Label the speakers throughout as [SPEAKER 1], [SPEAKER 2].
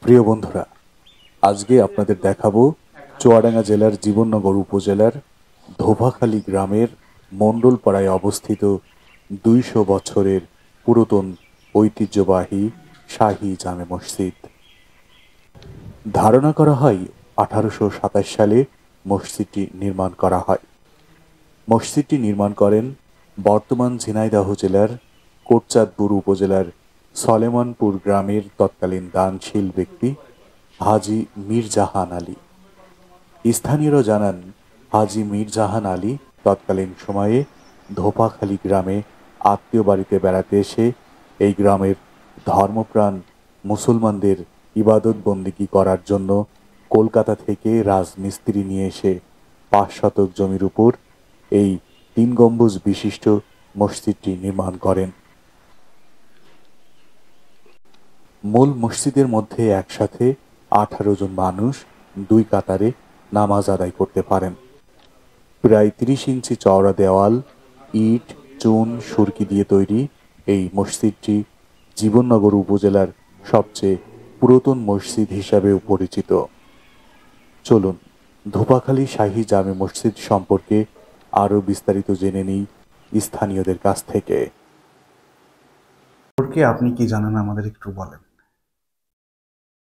[SPEAKER 1] প্রিয় বন্ধুরা, আজকে আপনাদের দেখাবো চুয়াডাঙ্গা জেলার জীবননগর উপজেলার ধোবাখালী গ্রামের মণ্ডলপাড়ায় অবস্থিত ২০০ বছরের পুরাতন ঐতিহ্যবাহী শাহী জামে মসজিদ। ধারণা করা হয় ১৮২৭ সালে মসজিদটি নির্মাণ করা হয়। মসজিদটি নির্মাণ করেন বর্তমান ঝিনাইদহ জেলার কোটচাঁদপুর উপজেলার সলেমানপুর গ্রামের তৎকালীন দানশীল ব্যক্তি হাজী মীরজাহান আলী। স্থানীয়রা জানান, হাজী মীরজাহান আলী তৎকালীন সময়ে ধোপাখালী গ্রামে আত্মীয় বাড়িতে বেড়াতে এসে এই গ্রামের ধর্মপ্রাণ মুসলমানদের ইবাদত বন্দিগি করার জন্য কলকাতা থেকে রাজমিস্ত্রি নিয়ে এসে ৫ শতক জমির উপর এই ৩ গম্বুজ বিশিষ্ট মসজিদটি নির্মাণ করেন। মূল মসজিদের মধ্যে একসাথে ১৮ জন মানুষ ২ কাতারে নামাজ আদায় করতে পারেন। প্রায় ৩০ ইঞ্চি চওড়া দেওয়াল, ইট, চুন, সুরকি দিয়ে তৈরি এই মসজিদটি জীবননগর উপজেলার সবচেয়ে পুরাতন মসজিদ হিসাবেও পরিচিত। চলুন ধোপাখালী শাহী জামে মসজিদ সম্পর্কে আরও বিস্তারিত জেনে নিই স্থানীয়দের কাছ থেকে। আপনি কি জানেন আমাদের একটু বলেন।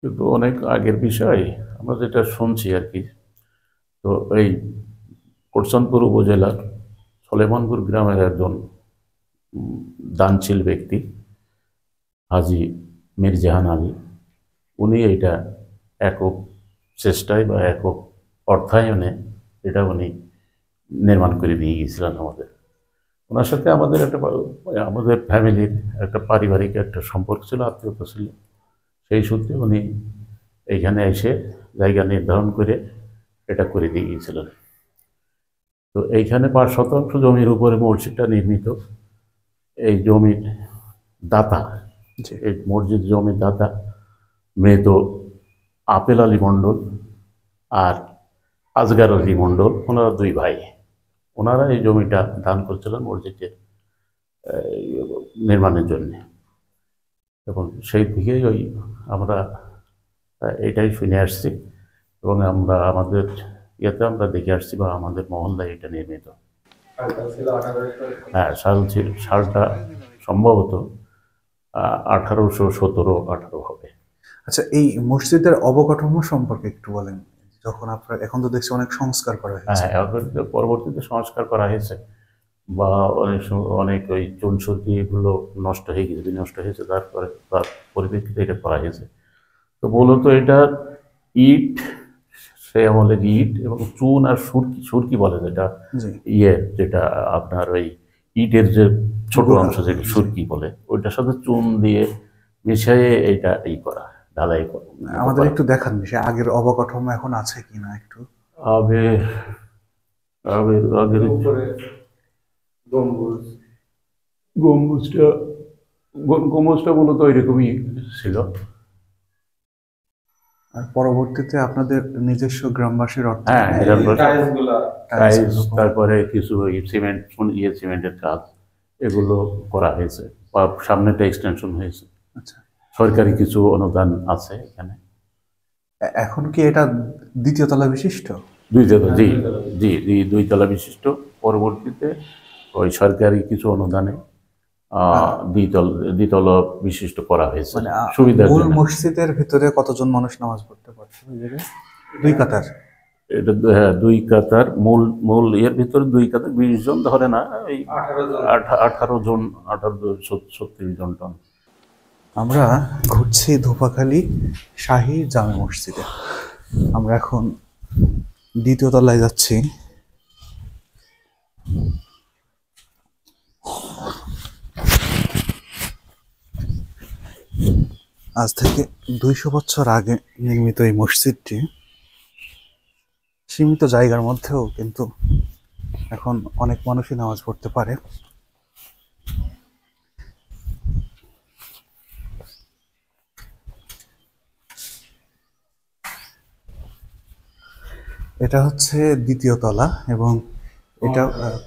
[SPEAKER 2] কিন্তু অনেক আগের বিষয় আমরা যেটা শুনছি আর কি। তো এই কোটচাঁদপুর উপজেলার সলেমানপুর গ্রামের একজন দানশীল ব্যক্তি হাজী মীরজাহান আলী, উনি এটা একক চেষ্টায় বা একক অর্থায়নে এটা উনি নির্মাণ করে দিয়ে গিয়েছিলেন আমাদের। ওনার সাথে আমাদের ফ্যামিলির একটা পারিবারিক একটা সম্পর্ক ছিল, আত্মীয়তা ছিল। সেই সূত্রে উনি এইখানে এসে জায়গা নির্ধারণ করে এটা করে দিয়ে গিয়েছিলেন। তো এইখানে ৫ শতাংশ জমির উপরে মসজিদটা নির্মিত। এই জমির দাতা, এই মসজিদ জমির দাতা মৃত আপেল আলী মণ্ডল আর আজগার আলী মণ্ডল, ওনারা ২ ভাই। ওনারা এই জমিটা দান করছিলেন মসজিদের নির্মাণের জন্য। এবং সেই থেকেই আমরা এটাই শুনে আসছি এবং আমরা আমাদের আমরা দেখে আসছি বা আমাদের মহল্লায় এটা নির্মিত। হ্যাঁ, সালটা সম্ভবত ১৮১৭-১৮ হবে।
[SPEAKER 1] আচ্ছা, এই মসজিদের অবকাঠামো সম্পর্কে একটু বলেন। যখন আপনার এখন তো দেখছি অনেক সংস্কার করা হয়েছে।
[SPEAKER 2] হ্যাঁ, পরবর্তীতে সংস্কার করা হয়েছে বা অনেক ওই চুনসুরকি এগুলো নষ্ট হয়ে গেছে, বিনষ্ট হয়েছে, তারপরে তার পরিপ্রেক্ষিতে এটা করা হয়েছে। তো মূলত এটা ইট, সেই আমলের ইট এবং চুন আর সুরকি বলে যেটা যেটা আপনার ওই ইটের যে ছোট অংশ যেটা সুরকি বলে, ওইটার সাথে চুন দিয়ে মিশিয়ে এইটা করা, ঢালাই করা।
[SPEAKER 1] আমাদের একটু দেখান সে আগের অবকাঠামো এখন আছে কিনা একটু।
[SPEAKER 2] আগের গম্বুজটা মূলত ওইরকমই ছিল।
[SPEAKER 1] আর পরবর্তীতে আপনাদের নিজস্ব গ্রামবাসীর অর্থ,
[SPEAKER 2] তারপরে কিছু সিমেন্টের কাজ এগুলো করা হয়েছে, সামনেটা এক্সটেনশন হয়েছে।
[SPEAKER 1] আচ্ছা,
[SPEAKER 2] সরকারি কিছু অনুদান আছে এখানে।
[SPEAKER 1] এখন কি এটা দ্বিতীয় তলা বিশিষ্ট?
[SPEAKER 2] ২ তলা, জি ২ তলা বিশিষ্ট। পরবর্তীতে ওই সরকারি কিছু অনুদানে দ্বিতলা বিশিষ্ট করা হয়েছে সুবিধার জন্য।
[SPEAKER 1] মসজিদের ভিতরে কতজন মানুষ নামাজ পড়তে পারছে? ২ কাতার।
[SPEAKER 2] এটা ২ কাতার, মূল এর ভিতরে ২ কাতার ২০ জন ধরে না, এই ১৮ জন ৩৬ জন টন।
[SPEAKER 1] আমরা ঘুরছি ধোপাখালী শাহী জামে মসজিদে। আমরা এখন ২য় তলায় যাচ্ছি। আজ থেকে ২০০ বছর আগে নির্মিত এই মসজিদটি সীমিত জায়গার মধ্যেও কিন্তু এখন অনেক মানুষই নামাজ পড়তে পারে। এটা হচ্ছে ২য় তলা এবং এটা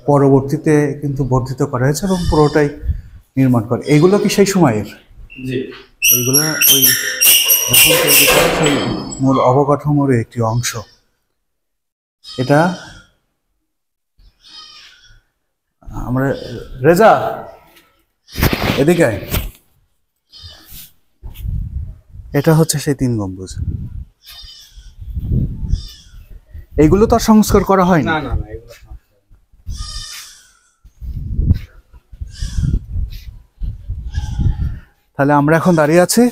[SPEAKER 1] পরবর্তীতে কিন্তু বর্ধিত করা হয়েছে এবং পুরোটাই নির্মাণ করে। এগুলো কি সেই সময়ের?
[SPEAKER 3] জি,
[SPEAKER 1] ওইগুলো ওই এখন তৈরি করা সেই মূল অবকাঠামোর একটি অংশ। এটা আমরা রেজা এদিকে আয়। এটা হচ্ছে সেই 3 গম্বুজ। এইগুলো তো আর সংস্কার করা হয় না।
[SPEAKER 3] না না এগুলো
[SPEAKER 1] তাহলে আমরা এখন দাঁড়িয়ে আছি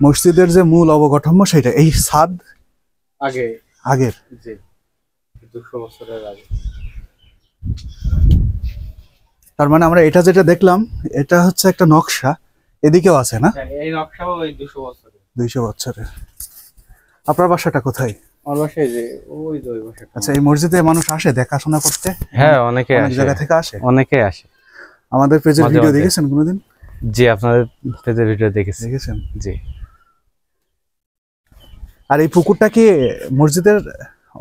[SPEAKER 1] মসজিদের যে মূল অবকাঠামো সেটা, এই ছাদ
[SPEAKER 3] আগে
[SPEAKER 1] আগের।
[SPEAKER 3] জি 200 বছরের আগে।
[SPEAKER 1] তার মানে আমরা এটা যেটা দেখলাম এটা হচ্ছে একটা নকশা, এদিকেও আছে না?
[SPEAKER 3] হ্যাঁ, এই নকশাও ওই 200 বছরের।
[SPEAKER 1] 200 বছরের। আপনার বাসাটা কোথায়?
[SPEAKER 3] আমার বাসায় যে ওই যে ওই বাসাটা।
[SPEAKER 1] আচ্ছা, এই মসজিদে মানুষ আসে দেখাশোনা করতে?
[SPEAKER 3] হ্যাঁ অনেকে
[SPEAKER 1] অনেক
[SPEAKER 3] আসে,
[SPEAKER 1] জায়গা থেকে আসে।
[SPEAKER 3] অনেকে আসে।
[SPEAKER 1] আমাদের পেজের
[SPEAKER 3] মাঝে
[SPEAKER 1] ভিডিও
[SPEAKER 3] মাঝে।
[SPEAKER 1] দেখেছেন কোনোদিন?
[SPEAKER 3] জি আপনাদের পেজের ভিডিও দেখেছি।
[SPEAKER 1] দেখেছেন?
[SPEAKER 3] জি।
[SPEAKER 1] আর এই পুকুরটা কি মসজিদের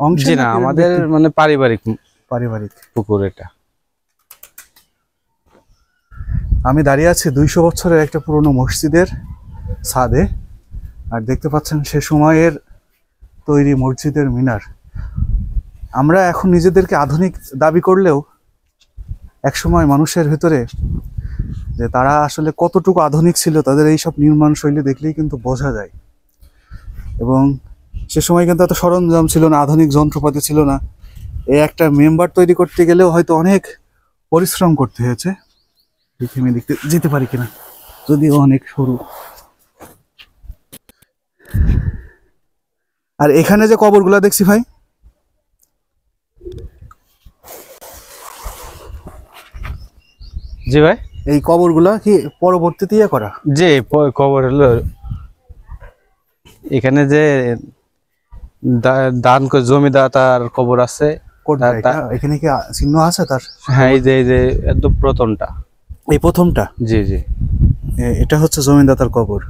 [SPEAKER 1] অংশ?
[SPEAKER 3] জি না, আমাদের মানে পারিবারিক
[SPEAKER 1] পারিবারিক
[SPEAKER 3] পুকুর এটা।
[SPEAKER 1] আমি দাঁড়িয়ে আছি 200 বছরের একটা পুরনো মসজিদের ছাদে, আর দেখতে পাচ্ছেন সে সময়ের তৈরি মসজিদের মিনার। আমরা এখন নিজেদেরকে আধুনিক দাবি করলেও একসময় মানুষের ভেতরে যে তারা আসলে কতটুকু আধুনিক ছিল তাদের এই সব নির্মাণ শৈলী দেখলেই কিন্তু বোঝা যায়। এবং সে সময় কিন্তু এত সরঞ্জাম ছিল না, আধুনিক যন্ত্রপাতি ছিল না। এই একটা মেম্বার তৈরি করতে গেলেও হয়তো অনেক পরিশ্রম করতে হয়েছে। দেখি আমি দেখতে যেতে পারি কিনা, যদিও অনেক সরু। আর এখানে যে কবরগুলা দেখছি ভাই,
[SPEAKER 3] জি ভাই।
[SPEAKER 1] এই কবরগুলা কি পরবর্তীতে ইয়ে করা?
[SPEAKER 3] জি কবর হলো এখানে যে দান জমিদাতার কবর আছে।
[SPEAKER 1] কোনটা এটা? এখানে কি চিহ্ন আছে তার?
[SPEAKER 3] হ্যাঁ এই যে একদম প্রথমটা,
[SPEAKER 1] এই প্রথমটা।
[SPEAKER 3] জি জি
[SPEAKER 1] এটা হচ্ছে জমিদাতার কবর,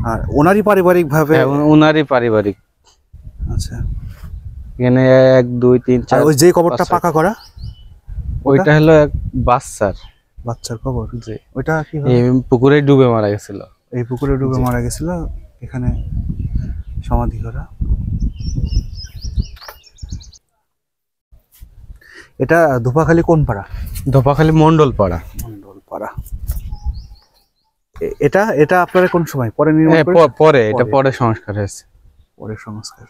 [SPEAKER 1] আর ওনারই পারিবারিক ভাবে।
[SPEAKER 3] হ্যাঁ, উনারই পারিবারিক।
[SPEAKER 1] আচ্ছা,
[SPEAKER 3] এখানে 1 2 3
[SPEAKER 1] আর
[SPEAKER 3] 4
[SPEAKER 1] ওই যে কবরটা
[SPEAKER 3] 5
[SPEAKER 1] পাকা করা
[SPEAKER 3] ওইটা হলো এক বাচ্চার।
[SPEAKER 1] বাচ্চার কবর।
[SPEAKER 3] জি।
[SPEAKER 1] ওইটা কি
[SPEAKER 3] এই পুকুরে ডুবে মারা গেছিল।
[SPEAKER 1] এই পুকুরে ডুবে মারা গেছিল, এখানে সমাধি করা। এটা ধোপাখালী কোন পাড়া?
[SPEAKER 3] ধোপাখালী মন্ডল পাড়া।
[SPEAKER 1] মন্ডল পাড়া। এটা এটা আপনারা কোন সময় পরে নির্মাণ
[SPEAKER 3] হ্যাঁ
[SPEAKER 1] করেছেন?
[SPEAKER 3] পরে এটা পরে সংস্কার হয়েছে।
[SPEAKER 1] পরে সংস্কার।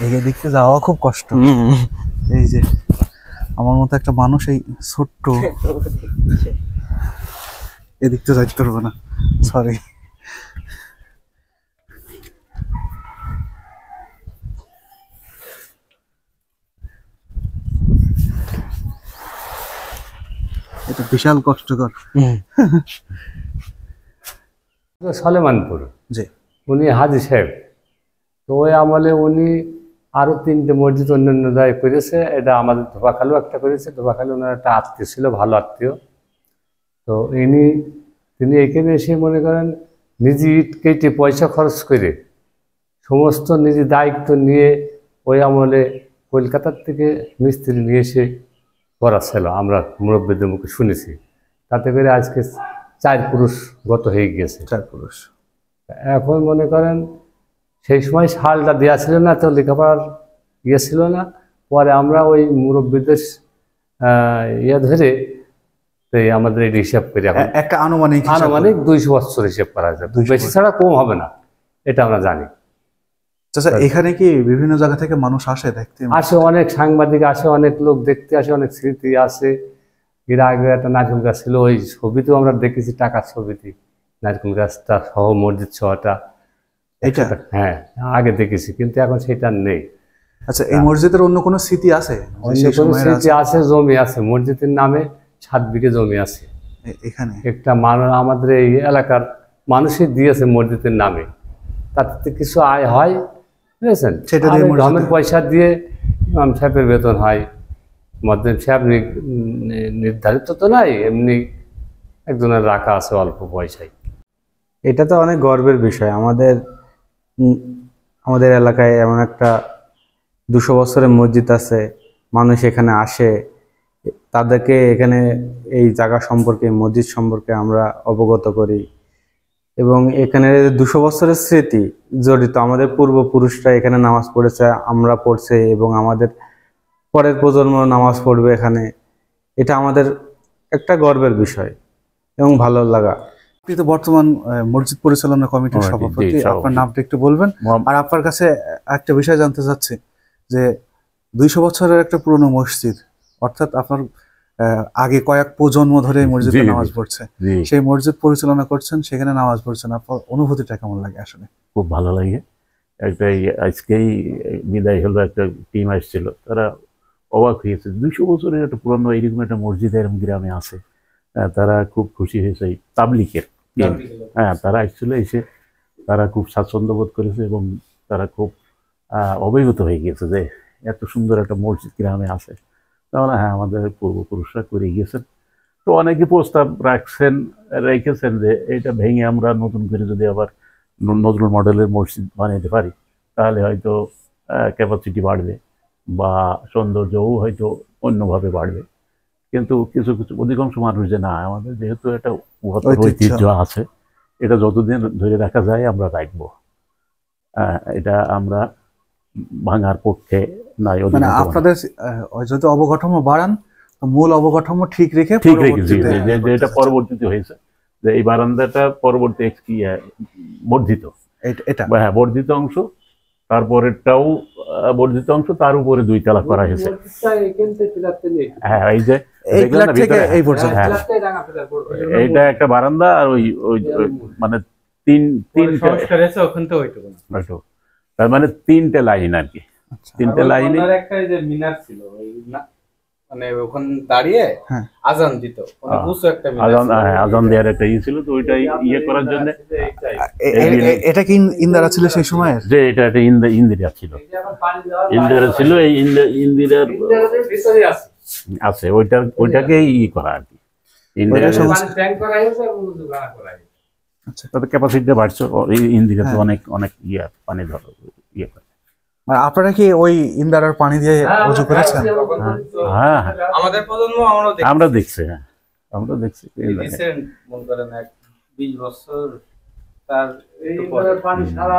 [SPEAKER 1] এই দিকে যাওয়া খুব কষ্ট। এই যে আমার মতো একটা মানুষ এই ছোট্ট এদিক তো যাইতে পারবো না, সরি। এটা বিশাল কষ্টকর।
[SPEAKER 4] সলেমানপুর,
[SPEAKER 1] জি।
[SPEAKER 4] উনি হাজি সাহেব। তো ওই আমলে উনি আরো 3টে মসজিদ অন্যান্য জায়গায় করেছে। এটা আমাদের ধোপাখালেও একটা করেছে। ধোপাখালে ওনার একটা আত্মীয় ছিল, ভালো আত্মীয়। তো তিনি এখানে এসে মনে করেন নিজে ইট কেটে পয়সা খরচ করে সমস্ত নিজে দায়িত্ব নিয়ে ওই আমলে কলকাতার থেকে মিস্ত্রি নিয়ে এসে করাচ্ছিল। আমরা মুরব্বীদের মুখে শুনেছি। তাতে করে আজকে 4 পুরুষ গত হয়ে গিয়েছে।
[SPEAKER 1] 4 পুরুষ।
[SPEAKER 4] এখন মনে করেন সেই সময় শালটা দেওয়া ছিল না, তো লেখাপড়ার ইয়ে ছিল না। পরে আমরা ওই মুরব্বীদের ইয়ে ধরে আমাদের এই হিসাব করি।
[SPEAKER 1] একটা আনুমানিক
[SPEAKER 4] 200 বছর হিসাব করা যায়,
[SPEAKER 1] 200
[SPEAKER 4] বেশি ছাড়া কম হবে না, এটা আমরা জানি।
[SPEAKER 1] আচ্ছা, এখানে কি বিভিন্ন জায়গা থেকে মানুষ আসে দেখতে?
[SPEAKER 4] আসে, অনেক সাংবাদিক আসে, অনেক লোক দেখতে আসে, অনেক স্মৃতি আসে। এর আগে একটা নারকেল গাছ ছিল, ওই ছবিতেও আমরা দেখেছি, টাকার ছবিতে নারকেল গাছটা সহ মসজিদ সহটা।
[SPEAKER 1] এটা
[SPEAKER 4] হ্যাঁ আগে দেখেছি, কিন্তু এখন সেটা নেই।
[SPEAKER 1] আচ্ছা, এই মসজিদের অন্য কোনো স্মৃতি আছে?
[SPEAKER 4] অন্য কোনো স্মৃতি আছে? জমি আছে, মসজিদের নামে 7 বিঘে জমি আছে
[SPEAKER 1] এখানে। একটা
[SPEAKER 4] আমাদের এই এলাকার মানুষই দিয়েছে মসজিদের নামে। তাতে কিছু আয় হয়, বুঝেছেন?
[SPEAKER 1] সেটা দিয়ে
[SPEAKER 4] ধর্মের পয়সা দিয়ে ইমাম সাহেবের বেতন হয়। মসজিদ সাহেব নির্ধারিত তো নাই, এমনি একজনের রাখা আছে অল্প পয়সায়।
[SPEAKER 3] এটা তো অনেক গর্বের বিষয়। আমাদের এলাকায় এমন একটা 200 বছরের মসজিদ আছে, মানুষ এখানে আসে, তাদেরকে এখানে এই জায়গা সম্পর্কে, মসজিদ সম্পর্কে আমরা অবগত করি। এবং এখানে 200 বছরের স্মৃতি জড়িত, আমাদের পূর্বপুরুষরা এখানে নামাজ পড়েছে, আমরা পড়ছে এবং আমাদের পরের প্রজন্ম নামাজ পড়বে এখানে। এটা আমাদের একটা গর্বের বিষয় এবং ভালো লাগা।
[SPEAKER 5] আপনি তো বর্তমান মসজিদ পরিচালনা কমিটির
[SPEAKER 2] জি,
[SPEAKER 5] সভাপতি,
[SPEAKER 2] সভাপতি।
[SPEAKER 5] আপনার নামটা একটু বলবেন? আর আপনার কাছে একটা বিষয় জানতে চাচ্ছি যে 200 বছরের একটা পুরনো মসজিদ, অর্থাৎ আপনার আগে কয়েক প্রজন্ম ধরে এই মসজিদে
[SPEAKER 2] জি, জি।
[SPEAKER 5] নামাজ পড়ছে,
[SPEAKER 2] জি,
[SPEAKER 5] সেই মসজিদ পরিচালনা করছেন, সেখানে নামাজ পড়ছেন, আপনার অনুভূতিটা কেমন লাগে আসলে?
[SPEAKER 2] খুব ভালো লাগে। একটা আজকেই বিদায় হলো, একটা টিম আসছিল, তারা অবাক হয়েছে 200 বছরের একটা পুরনো এরকম একটা মসজিদ এরকম গ্রামে আছে। তারা খুব খুশি হয়েছে। এই তাবলিকের টিম, হ্যাঁ, তারা আসছিল, এসে তারা খুব স্বাচ্ছন্দ্য বোধ করেছে এবং তারা খুব অবগত হয়ে গিয়েছে যে এত সুন্দর একটা মসজিদ গ্রামে আছে। তাহলে হ্যাঁ, আমাদের পূর্বপুরুষরা করে গিয়েছেন। তো অনেকে প্রস্তাব রেখেছেন যে এটা ভেঙে আমরা নতুন করে যদি আবার নজরুল মডেলের মসজিদ বানাতে পারি, তাহলে হয়তো ক্যাপাসিটি বাড়বে বা সৌন্দর্যও হয়তো অন্যভাবে বাড়বে। কিন্তু কিছু কিছু অধিকাংশ মানুষ যে না, আমাদের যেহেতু একটা ঐতিহ্য আছে, এটা যতদিন ধরে রাখা যায় আমরা রাখবো, এটা আমরা ভাঙার পক্ষে নাই।
[SPEAKER 5] মানে আপনাদের যদি অবকাঠামো বাড়ান, তো মূল অবকাঠামো ঠিক রেখে
[SPEAKER 2] ঠিক রেখেছি, যেটা পরবর্তীতে হয়েছে, যে এই বারান্দাটা পরবর্তী বর্ধিত,
[SPEAKER 5] এটা
[SPEAKER 2] হ্যাঁ বর্ধিত অংশ, তারপরেরটাও বর্ধিত অংশ, তার উপরে 2 তলা করা হয়েছে। হ্যাঁ, এই যে
[SPEAKER 5] এই
[SPEAKER 2] দেখলেন
[SPEAKER 5] ফ্ল্যাট
[SPEAKER 2] না
[SPEAKER 5] থেকে
[SPEAKER 2] ভিতরে,
[SPEAKER 5] এই পর্যন্ত
[SPEAKER 2] হ্যাঁ, এইটা একটা বারান্দা আর ওই ওই মানে তিনটে
[SPEAKER 3] সংস্কার হয়েছে ওখান থেকে ওইটুকু না।
[SPEAKER 2] হয়তো, তার মানে 3টে লাইন আর কি, 3টে লাইনে
[SPEAKER 3] ওনার একটা এই যে মিনার ছিল, ওই মানে ওখান দাঁড়িয়ে
[SPEAKER 5] হ্যাঁ।
[SPEAKER 3] আজান দিত, অনেক উঁচু একটা মিনার
[SPEAKER 2] আজান,
[SPEAKER 3] ছিল।
[SPEAKER 2] হ্যাঁ, আজান দেওয়ার একটা ছিল, তো ওইটাই করার জন্য
[SPEAKER 5] এটা কি ইন্দারা ছিল সেই সময়?
[SPEAKER 2] যে এটা একটা ইন্দিরা ছিল, ইন্দিরা ছিল, এই ইন্দিরার আছে, ওইটাকেই করা আর কি। ইন্দিরা তবে ক্যাপাসিটিটা বাড়ছে, এই ইন্দিরাতে অনেক অনেক পানি ধর করে।
[SPEAKER 5] মানে আপনারা কি ওই ইন্দারার পানি দিয়ে ওযু করেছেন?
[SPEAKER 2] হ্যাঁ,
[SPEAKER 3] আমাদের প্রজন্ম
[SPEAKER 2] আমরা দেখছি, হ্যাঁ, আমরা দেখছি।
[SPEAKER 3] রিসেন্ট মনে করেন 20 বছর তার
[SPEAKER 4] পানি সারা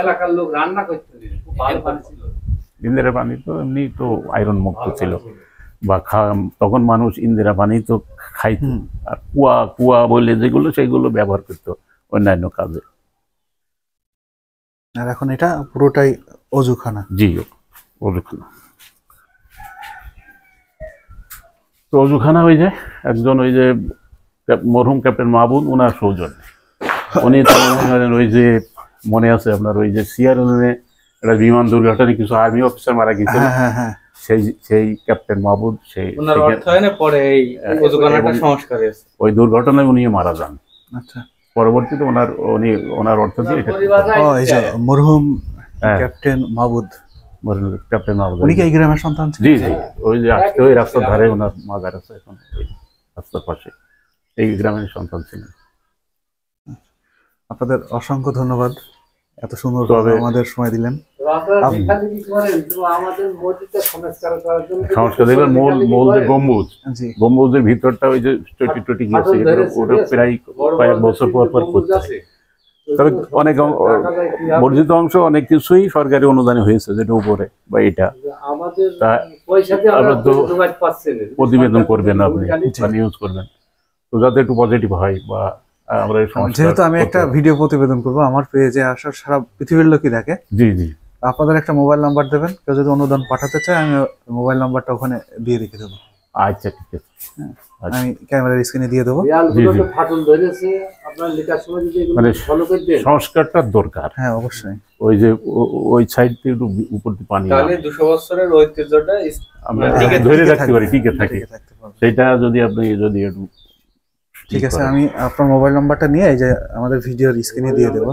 [SPEAKER 4] এলাকার লোক রান্না করতে খুব ভালো পানি ছিল।
[SPEAKER 2] ইন্দিরা পানি তো এমনি তো আয়রন মুক্ত ছিল, বা তখন মানুষ ইন্দিরা পানি তো খাইত, আর কুয়া বলে যেগুলো, সেগুলো ব্যবহার করতো অন্যান্য কাজে।
[SPEAKER 5] আর এখন এটা পুরোটাই ওযুখানা।
[SPEAKER 2] জি, অজুখানা। তো অজুখানা ওই যে একজন, ওই যে মরহুম ক্যাপ্টেন মাহবুব, ওনার সৌজন্যে উনি তো ওই যে মনে আছে আপনার, ওই যে সিয়ারনে একটা বিমান দুর্ঘটনায় কিছু আর্মি অফিসার মারা গিয়েছিল, সেই ক্যাপ্টেন মাহবুব, সেই
[SPEAKER 3] পরে এই ওযুখানাটা সংস্কার হয়েছে।
[SPEAKER 2] ওই দুর্ঘটনায় উনি মারা যান।
[SPEAKER 5] আচ্ছা,
[SPEAKER 2] পরবর্তীতে ওনার অর্থ দিয়ে এটা
[SPEAKER 5] এই যে মরহুম ক্যাপ্টেন মাহবুব,
[SPEAKER 2] ক্যাপ্টেন মাহবুব,
[SPEAKER 5] উনি কি এই গ্রামের সন্তান ছিলেন?
[SPEAKER 2] জি জি, ওই যে আসতে ওই রাস্তার ধারে ওনার মাজার আছে, এখন ওই রাস্তার পাশে, এই গ্রামের সন্তান ছিলেন।
[SPEAKER 5] আপনাদের অসংখ্য ধন্যবাদ, এত সুন্দর আমাদের সময় দিলেন।
[SPEAKER 2] সংস্কার দেখবেন, মূল যে গম্বুজের ভিতরটা ওই যে চটি গিয়েছে, ওটা প্রায় কয়েক বছর পর করতে হয়। তবে অনেক বর্ধিত অংশ অনেক কিছুই সরকারি অনুদানে হয়েছে, যেটা উপরে বা এটা প্রতিবেদন করবেন আপনি বা নিউজ করবেন, তো যাতে একটু পজিটিভ হয়। বা আমরা
[SPEAKER 5] যেহেতু আমি একটা ভিডিও প্রতিবেদন করবো, আমার পেজে আসার সারা পৃথিবীর লোকই দেখে।
[SPEAKER 2] জি জি,
[SPEAKER 5] আপনাদের একটা মোবাইল নাম্বার দেবেন, কেউ যদি অনুদান পাঠাতে চায় আমি মোবাইল নাম্বারটা ওখানে দিয়ে রেখে দেবো।
[SPEAKER 2] আচ্ছা, ঠিক আছে,
[SPEAKER 5] আমি ক্যামেরার স্ক্রিনে দিয়ে দেবো।
[SPEAKER 2] মানে সংস্কারটা দরকার,
[SPEAKER 5] হ্যাঁ অবশ্যই।
[SPEAKER 2] ওই যে ওই সাইড থেকে একটু উপর দিয়ে পানি,
[SPEAKER 3] তাহলে 200 বছরের ঐতিহ্যটা
[SPEAKER 2] আমরা ধরে রাখতে পারি, টিকে থাকে, সেটা যদি আপনি যদি একটু
[SPEAKER 5] ঠিক আছে। আমি আপনার মোবাইল নাম্বারটা নিয়ে এই যে আমাদের ভিডিওর স্ক্রিনে দিয়ে দেবো।